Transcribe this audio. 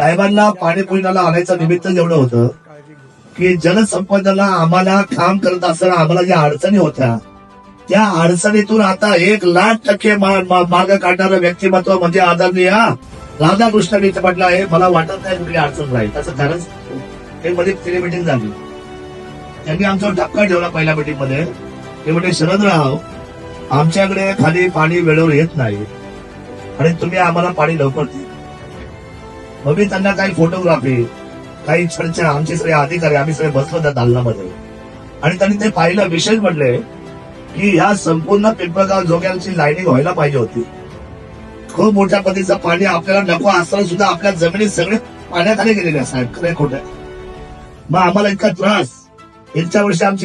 साहेबांना पाणीपुरीला आणायचं निमित्त एवढं होतं की जलसंपदाला आम्हाला काम करत असताना आम्हाला ज्या अडचणी होत्या त्या अडचणीतून आता 1,00,000% मार्ग काढणारं व्यक्तिमत्व म्हणजे आदरणीय राधाकृष्ण विखे पाटील आहे. मला वाटत नाही कुठली अडचण राहील. त्याचं खरंच हे मध्ये तिने मिटिंग झाली, त्यांनी आमचा धक्का ठेवला पहिल्या मिटिंग मध्ये. ते म्हणजे शरदराव, आमच्याकडे खाली पाणी वेळेवर येत नाही आणि तुम्ही आम्हाला पाणी लवकर द्या. मग मी त्यांना काही फोटोग्राफी, काही चर्चा, आमचे सगळे अधिकारी आम्ही सगळे बसलो त्या दालनामध्ये आणि त्यांनी ते पाहिलं. विशेष म्हणले की ह्या संपूर्ण पिंपळगाव जोग्यांची लाईनिंग व्हायला पाहिजे होती. खूप मोठ्या पद्धतीचं पाणी आपल्याला नको असताना सुद्धा आपल्या जमिनीत सगळे पाण्याखाली गेलेले साहेब, खरे खोटे. मग आम्हाला इतका त्रास, इतक्या वर्षी आमची